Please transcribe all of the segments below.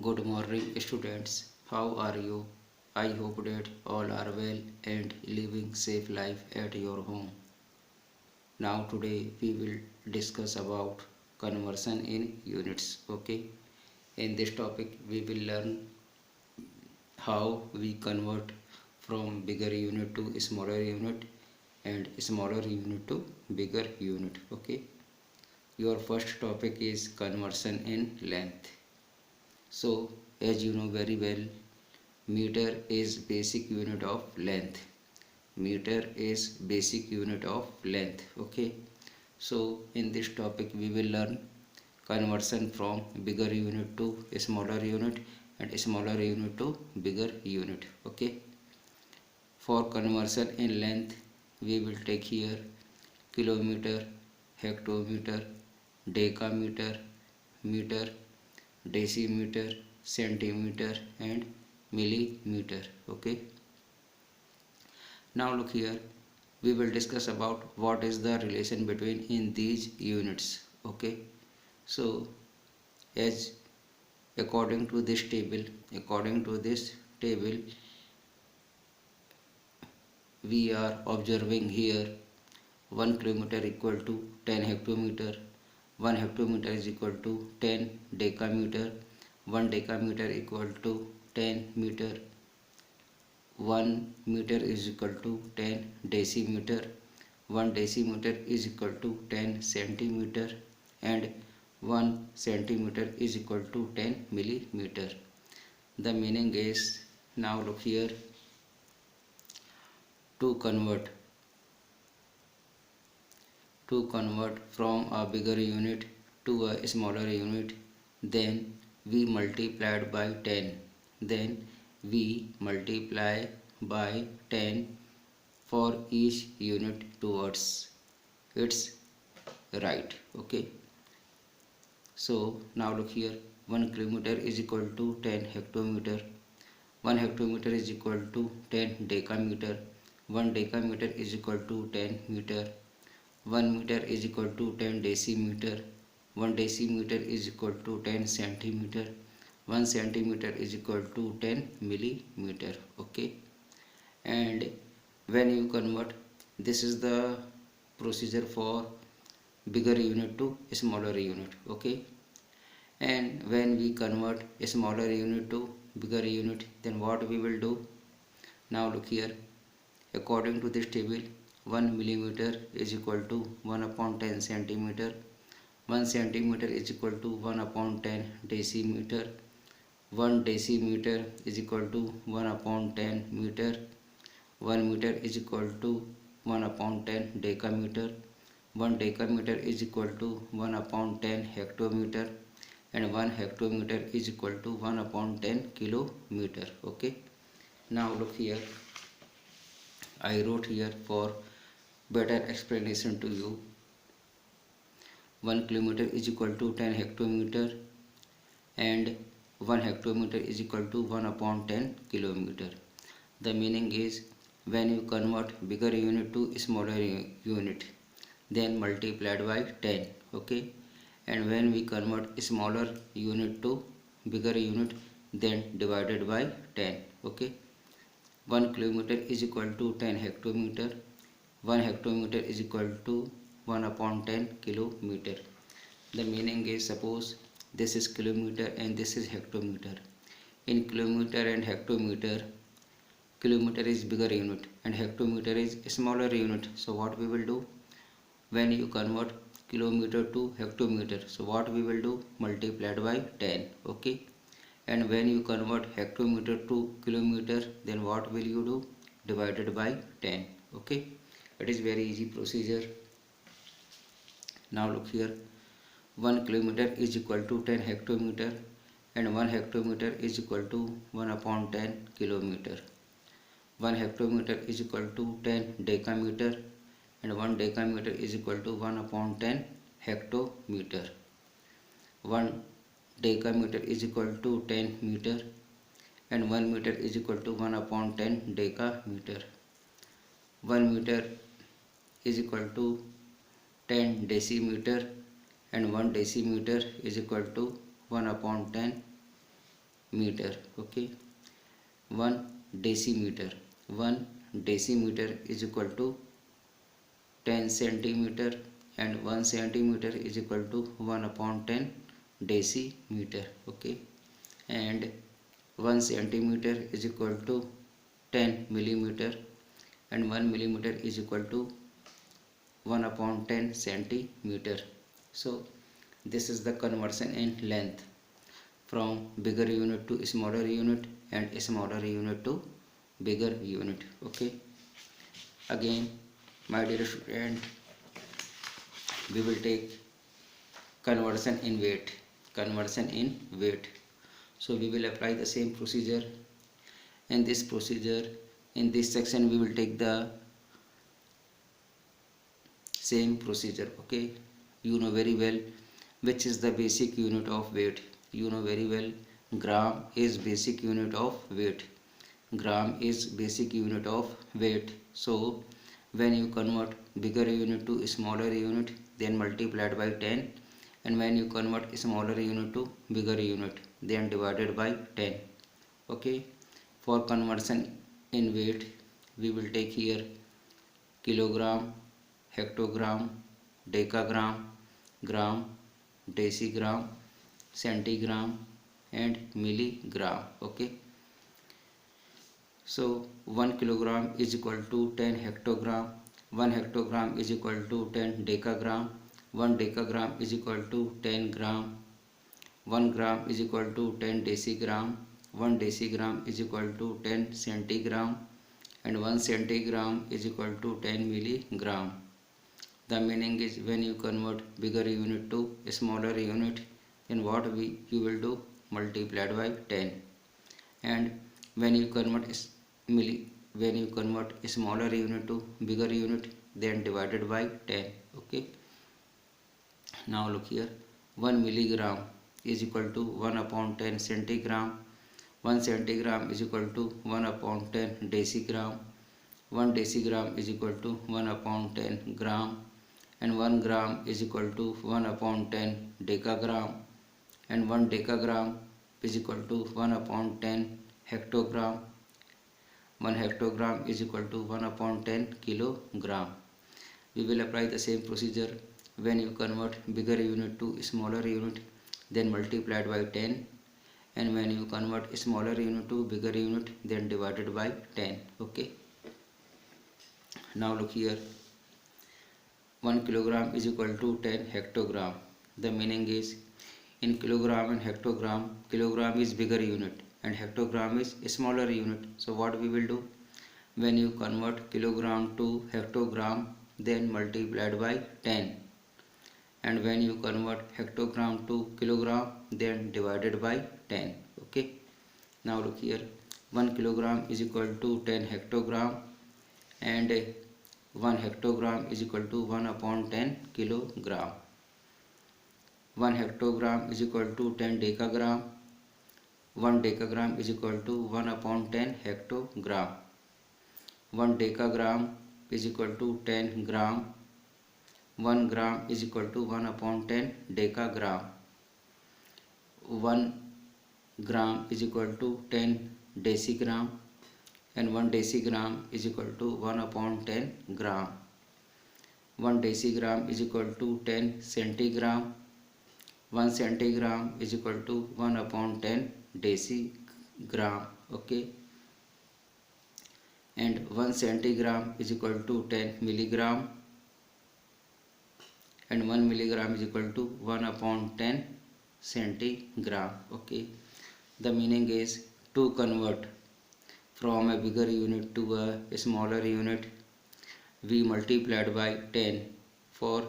Good morning, students. How are you? I hope that all are well and living safe life at your home. Now today we will discuss about conversion in units. Okay. In this topic we will learn how we convert from bigger unit to smaller unit and smaller unit to bigger unit. Okay. Your first topic is conversion in length. So as you know very well, meter is basic unit of length. Meter is basic unit of length. Okay. So in this topic we will learn conversion from bigger unit to smaller unit and smaller unit to bigger unit. Okay. For conversion in length we will take here kilometer, hectometer, decameter, meter, decimeter, centimeter and millimeter. Okay. Now look here, we will discuss about what is the relation between in these units. Okay. So as according to this table we are observing here 1 kilometer equal to 10 hectometer, 1 hectometer is equal to 10 decameter, 1 decameter equal to 10 meter, 1 meter is equal to 10 decimeter, 1 decimeter is equal to 10 centimeter and 1 centimeter is equal to 10 millimeter. The meaning is, now look here, to convert from a bigger unit to a smaller unit, then we multiplied by 10, then we multiply by 10 for each unit towards its right. Okay. So now look here, 1 kilometer is equal to 10 hectometer, 1 hectometer is equal to 10 decameter, 1 decameter is equal to 10 meter, 1 meter is equal to 10 decimeter, 1 decimeter is equal to 10 centimeter, 1 centimeter is equal to 10 millimeter. Okay. And when you convert, this is the procedure for bigger unit to smaller unit. Okay. And when we convert a smaller unit to bigger unit, then what we will do? Now look here, according to this table 1 millimeter is equal to 1 upon 10 centimeter, 1 centimeter is equal to 1 upon 10 decimeter, 1 decimeter is equal to 1 upon 10 meter, 1 meter is equal to 1 upon 10 decameter, 1 decameter is equal to 1 upon 10 hectometer and 1 hectometer is equal to 1 upon 10 kilometer. Okay. Now look here, I wrote here for better explanation to you, 1 kilometer is equal to 10 hectometer and 1 hectometer is equal to 1 upon 10 kilometer. The meaning is, when you convert bigger unit to smaller unit, then multiplied by 10. Okay. And when we convert smaller unit to bigger unit, then divided by 10. Okay. 1 kilometer is equal to 10 hectometer, 1 hectometer is equal to 1 upon 10 kilometer. The meaning is, suppose this is kilometer and this is hectometer. In kilometer and hectometer, kilometer is bigger unit and hectometer is smaller unit. So what we will do, when you convert kilometer to hectometer, so what we will do, multiplied by 10. Okay. And when you convert hectometer to kilometer, then what will you do, divided by 10. Okay. It is very easy procedure. Now look here, 1 kilometer is equal to 10 hectometer and 1 hectometer is equal to 1 upon 10 kilometer. 1 hectometer is equal to 10 decameter and 1 decameter is equal to 1 upon 10 hectometer. 1 decameter is equal to 10 meter and 1 meter is equal to 1 upon 10 decameter. 1 meter is equal to 10 decimeter and 1 decimeter is equal to 1 upon 10 meter. Okay, 1 decimeter. 1 decimeter is equal to 10 centimeter, and 1 centimeter is equal to 1 upon 10 decimeter. Okay, and 1 centimeter is equal to 10 millimeter, and 1 millimeter is equal to 1 upon 10 centimeter. So this is the conversion in length from bigger unit to smaller unit and smaller unit to bigger unit. Okay, again my dear student, we will take conversion in weight. Conversion in weight. So we will apply the same procedure. In this procedure, in this section, we will take the same procedure. Okay, you know very well which is the basic unit of weight. You know very well gram is basic unit of weight. Gram is basic unit of weight. So when you convert bigger unit to smaller unit, then multiplied by 10, and when you convert smaller unit to bigger unit, then divided by 10. Okay, for conversion in weight, we will take here kilogram, hectogram, decagram, gram, decigram, centigram, and milligram. Okay, so 1 kilogram is equal to 10 hectogram, 1 hectogram is equal to 10 decagram, 1 decagram is equal to 10 gram, 1 gram is equal to 10 decigram, 1 decigram is equal to 10 centigram, and 1 centigram is equal to 10 milligram. The meaning is when you convert bigger unit to smaller unit, then what you will do? Multiplied by 10. And when you convert smaller unit to bigger unit, then divided by 10. Okay, now look here, 1 milligram is equal to 1 upon 10 centigram, 1 centigram is equal to 1 upon 10 decigram, 1 decigram is equal to 1 upon 10 gram, and 1 gram is equal to 1 upon 10 decagram, and 1 decagram is equal to 1 upon 10 hectogram. 1 hectogram is equal to 1 upon 10 kilogram. We will apply the same procedure. When you convert bigger unit to smaller unit, then multiplied by 10, and when you convert smaller unit to bigger unit, then divided by 10. Okay, now look here, 1 kilogram is equal to 10 hectogram. The meaning is in kilogram and hectogram, kilogram is bigger unit and hectogram is smaller unit. So what we will do? When you convert kilogram to hectogram, then multiplied by 10, and when you convert hectogram to kilogram, then divided by 10. Okay, now look here, 1 kilogram is equal to 10 hectogram, and 1 hectogram is equal to 1 upon 10 kilogram. 1 hectogram is equal to 10 decagram, 1 decagram is equal to 1 upon 10 hectogram, 1 decagram is equal to 10 gram, 1 gram is equal to 1 upon 10 decagram, 1 gram is equal to 10 decigram, and 1 decigram is equal to 1 upon 10 gram. 1 decigram is equal to 10 centigram, 1 centigram is equal to 1 upon 10 decigram. Okay, and 1 centigram is equal to 10 milligram, and 1 milligram is equal to 1 upon 10 centigram. Okay, the meaning is to convert from a bigger unit to a smaller unit, we multiplied by 10 for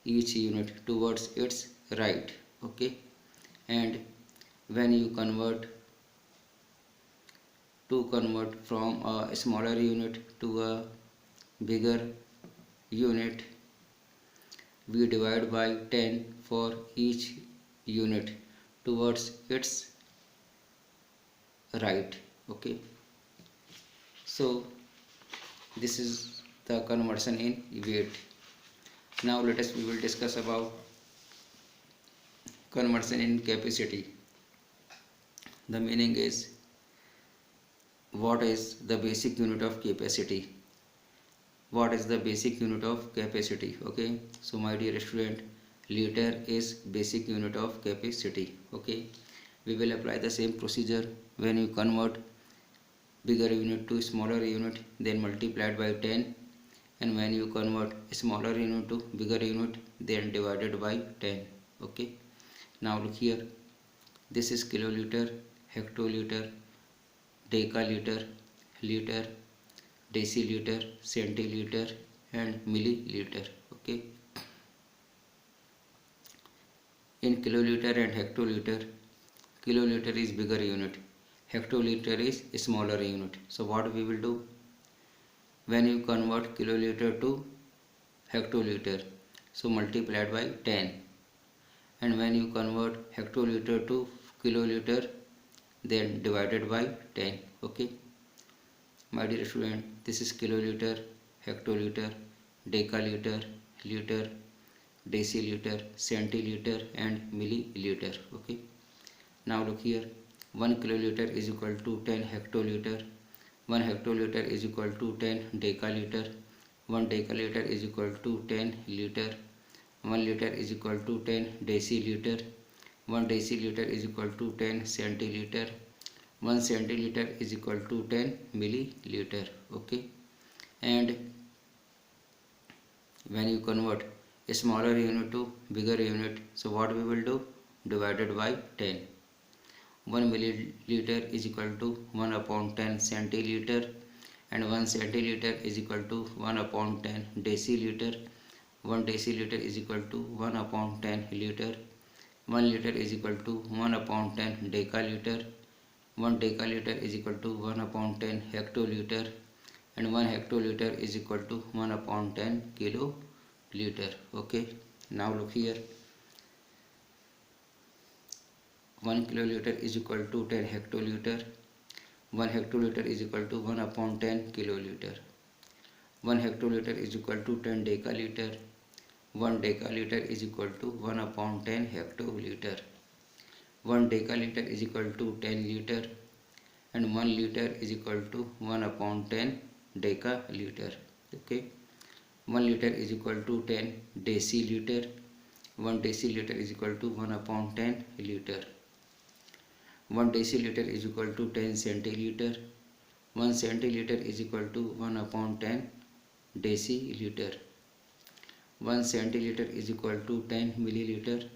each unit towards its right. Okay, and when you convert from a smaller unit to a bigger unit, we divide by 10 for each unit towards its right. Okay, so this is the conversion in weight. Now we will discuss about conversion in capacity. The meaning is, what is the basic unit of capacity? What is the basic unit of capacity? Okay, so my dear student, liter is basic unit of capacity. Okay, we will apply the same procedure. When you convert bigger unit to smaller unit, then multiplied by 10, and when you convert smaller unit to bigger unit, then divided by 10. Okay, now look here, this is kiloliter, hectoliter, decaliter, liter, deciliter, centiliter and milliliter. Okay, in kiloliter and hectoliter, kiloliter is bigger unit, hectoliter is smaller unit. So what we will do, when you convert kiloliter to hectoliter, so multiplied by 10, and when you convert hectoliter to kiloliter, then divided by 10. Okay, my dear student, this is kiloliter, hectoliter, decaliter, liter, deciliter, centiliter and milliliter. Okay, now look here, 1 kiloliter is equal to 10 hectoliter, 1 hectoliter is equal to 10 decaliter, 1 decaliter is equal to 10 liter, 1 liter is equal to 10 deciliter, 1 deciliter is equal to 10 centiliter, 1 centiliter is equal to 10 milliliter. Okay, and when you convert a smaller unit to bigger unit, so what we will do, divided by 10. 1 milliliter is equal to 1 upon 10 centiliter, and 1 centiliter is equal to 1 upon 10 deciliter, 1 deciliter is equal to 1 upon 10 liter, 1 liter is equal to 1 upon 10 decaliter, 1 decaliter is equal to 1 upon 10 hectoliter, and 1 hectoliter is equal to 1 upon 10 kiloliter. Okay, now look here, 1 kiloliter is equal to 10 hectoliter, 1 hectoliter is equal to 1 upon 10 kiloliter, 1 hectoliter is equal to 10 decaliter, 1 decaliter is equal to 1 upon 10 hectoliter, 1 decaliter is equal to 10 liter, and 1 liter is equal to 1 upon 10 decaliter. Okay, 1 liter is equal to 10 deciliter, 1 deciliter is equal to 1 upon 10 liter, 1 deciliter is equal to 10 centiliter, 1 centiliter is equal to 1 upon 10 deciliter, 1 centiliter is equal to 10 milliliter,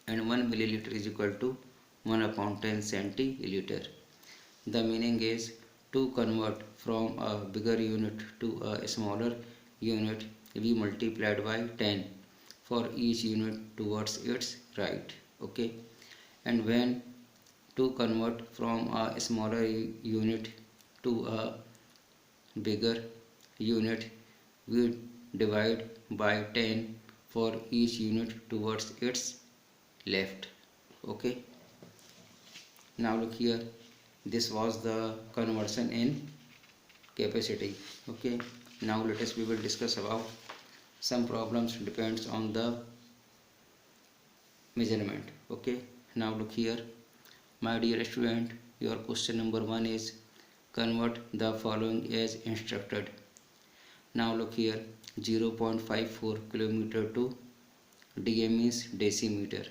and 1 milliliter is equal to 1 upon 10 centiliter. The meaning is, to convert from a bigger unit to a smaller unit, we multiplied by 10 for each unit towards its right. Okay, and when to convert from a smaller unit to a bigger unit, we divide by 10 for each unit towards its left. Okay, now look here, this was the conversion in capacity. Okay, now let us we will discuss about some problems depends on the measurement. Okay, now look here, my dear student, your question number 1 is, convert the following as instructed. Now look here, 0.54 kilometer to dm is decimeter.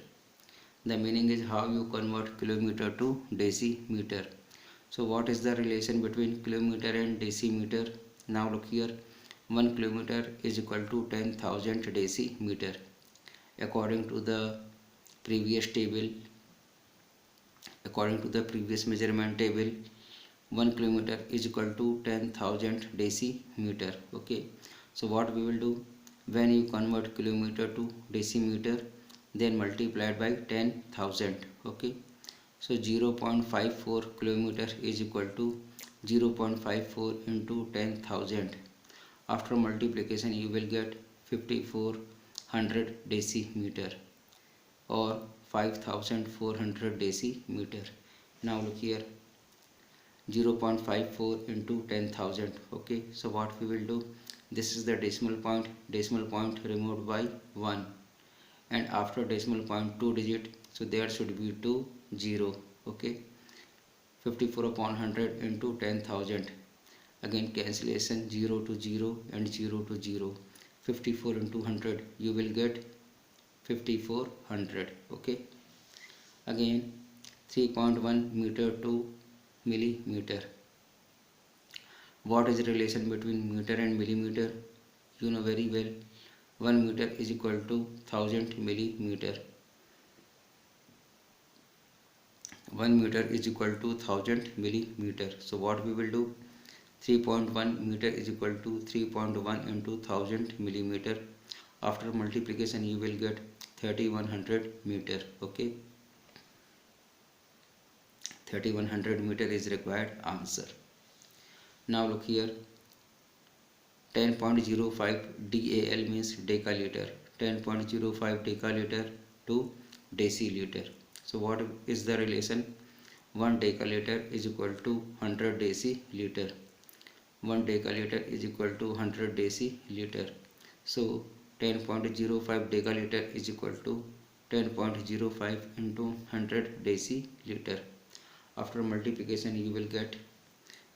The meaning is, how you convert kilometer to decimeter. So what is the relation between kilometer and decimeter? Now look here, 1 kilometer is equal to 10,000 decimeter. According to the previous table, according to the previous measurement table, 1 kilometer is equal to 10,000 decimeter. Okay, so what we will do, when you convert kilometer to decimeter, then multiplied by 10,000. Okay, so 0.54 kilometer is equal to 0.54 into 10,000. After multiplication, you will get 5400 decimeter or 5400 decimeter. Now look here, 0.54 into 10,000. Okay, so what we will do, this is the decimal point removed by 1, and after decimal point 2 digit, so there should be 2 0. Okay, 54 upon 100 into 10,000. Again cancellation, 0 to 0 and 0 to 0. 54 into 100, you will get 5400. Okay, again 3.1 meter to millimeter. What is the relation between meter and millimeter? You know very well. 1 meter is equal to 1000 millimeter. 1 meter is equal to 1000 millimeter. So what we will do? 3.1 meter is equal to 3.1 into 1000 millimeter. After multiplication you will get 3100 meter. Okay, 3100 meter is required answer. Now look here, 10.05 DAL means decaliter. 10.05 decaliter to deciliter. So what is the relation? 1 decaliter is equal to 100 deciliter. 1 decaliter is equal to 100 deciliter. So 10.05 decaliter is equal to 10.05 into 100 deciliter. After multiplication you will get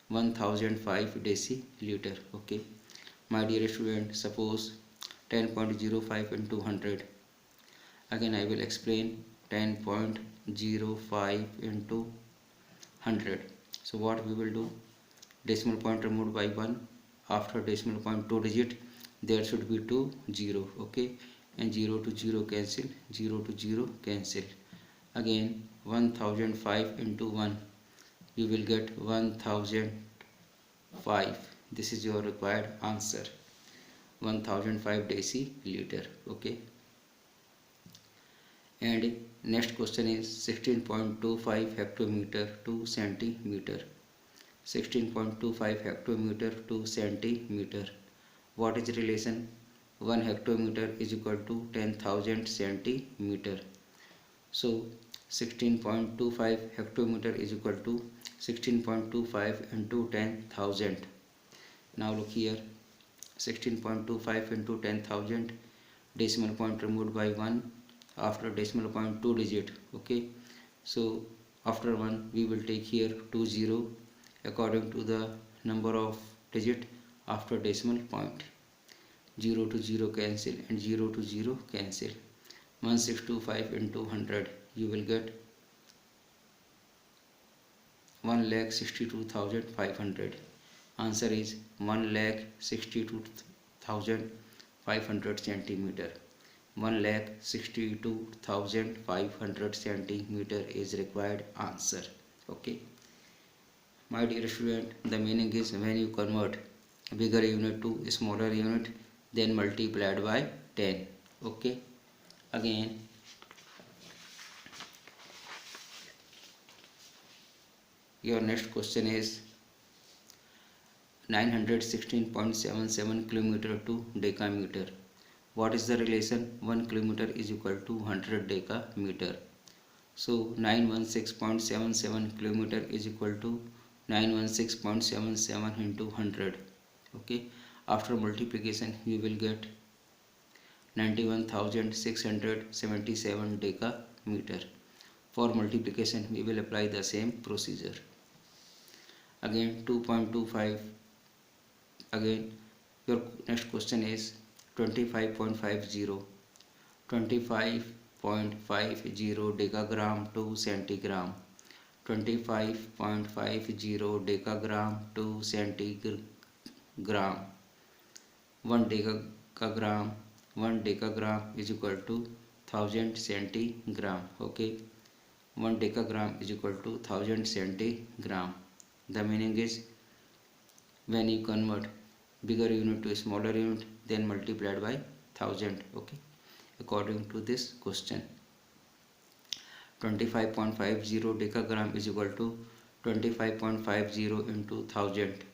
1005 deciliter. Okay, my dear student, suppose 10.05 into 100. Again I will explain 10.05 into 100. So what we will do? Decimal point removed by 1. After decimal point 2 digit, there should be 2 0. Okay, and 0 to 0 cancel, 0 to 0 cancel. Again 1005 into 1, you will get 1005. This is your required answer, 1005 deciliter. Okay, and next question is 16.25 hectometer to centimeter. 16.25 hectometer to centimeter. What is the relation? 1 hectometer is equal to 10,000 centimeter. So 16.25 hectometer is equal to 16.25 into 10,000. Now look here, 16.25 into 10,000, decimal point removed by 1. After decimal point 2 digit. Okay, so after 1 we will take here 2 0 according to the number of digit after decimal point. 0 to 0 cancel and 0 to 0 cancel. 1625 into 100, you will get 1,62,500. Answer is 1,62,500 centimeter. 1,62,500 centimeter is required answer. Okay, my dear student, the meaning is when you convert bigger unit to smaller unit, then multiplied by 10. Okay, again your next question is 916.77 kilometer to decameter. What is the relation? 1 kilometer is equal to 100 decameter. So 916.77 kilometer is equal to 916.77 into 100. Okay, after multiplication you will get 91,677 decameter. For multiplication we will apply the same procedure. Again 2.25. Again your next question is 25.50. 25.50 decagram to centigram. 25.50 decagram to centigram. 1 decagram is equal to 1000 centigram. Okay, 1 decagram is equal to 1000 centigram. The meaning is when you convert bigger unit to smaller unit, then multiplied by 1000. Okay, according to this question. 25.50 decagram is equal to 25.50 into 1000.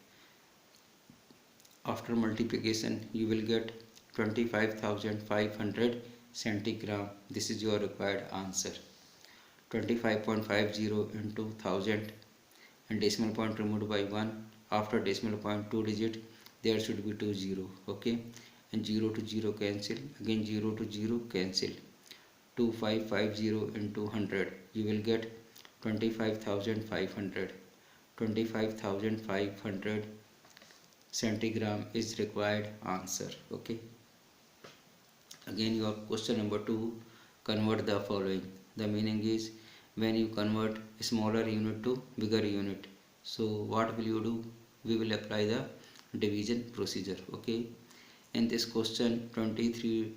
After multiplication you will get 25,500 centigram. This is your required answer. 25.50 into 1000 and decimal point removed by 1. After decimal point 2 digit, there should be 2 0. Okay, and 0 to 0 cancel. Again 0 to 0 cancel. 2550 into 100, you will get 25,500. 25,500 centigram is required answer. Okay. Again your question number 2, convert the following. The meaning is when you convert smaller unit to bigger unit, so what will you do? We will apply the division procedure. Okay. In this question 23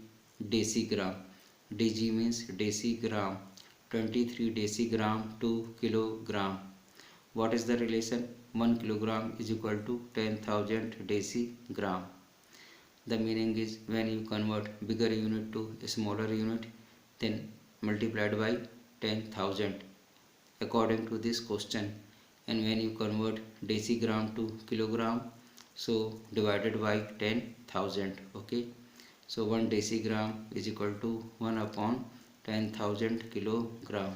decigram, dg means decigram, 23 decigram to kilogram. What is the relation? 1 kilogram is equal to 10,000 decigram. The meaning is when you convert bigger unit to a smaller unit, then multiplied by 10,000 according to this question. And when you convert decigram to kilogram, so divided by 10,000. Okay. So 1 decigram is equal to 1 upon 10,000 kilogram.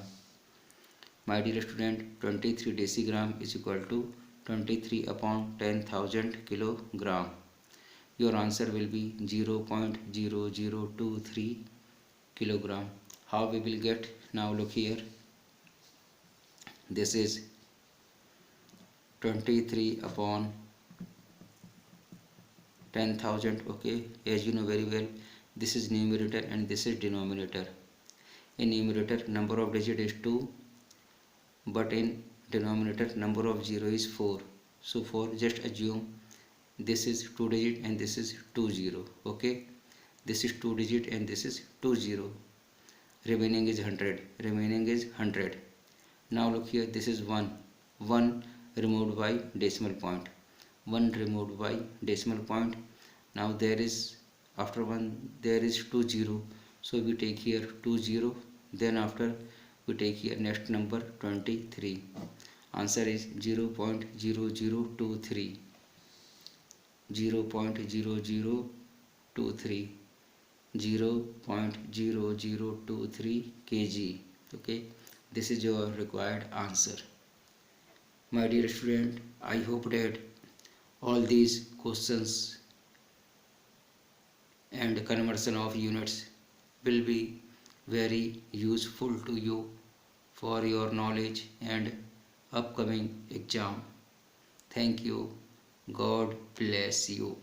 My dear student, 23 decigram is equal to 23 upon 10,000 kilogram. Your answer will be 0.0023 kilogram. How we will get? Now look here. This is 23 upon 10,000. Okay. As you know very well, this is numerator and this is denominator. In numerator number of digit is 2, but in denominator number of 0 is 4. So for just assume this is 2 digit and this is 20. Okay. This is 2 digit and this is 20. Remaining is 100. Remaining is 100. Now look here, this is 1. 1 removed by decimal point. 1 removed by decimal point. Now there is, after 1 there is 20. So we take here 20. Then after we take here next number 23. Answer is 0.0023. 0.0023 0.0023 kg. Okay, this is your required answer. My dear student, I hope that all these questions and conversion of units will be very useful to you for your knowledge and upcoming exam. Thank you. God bless you.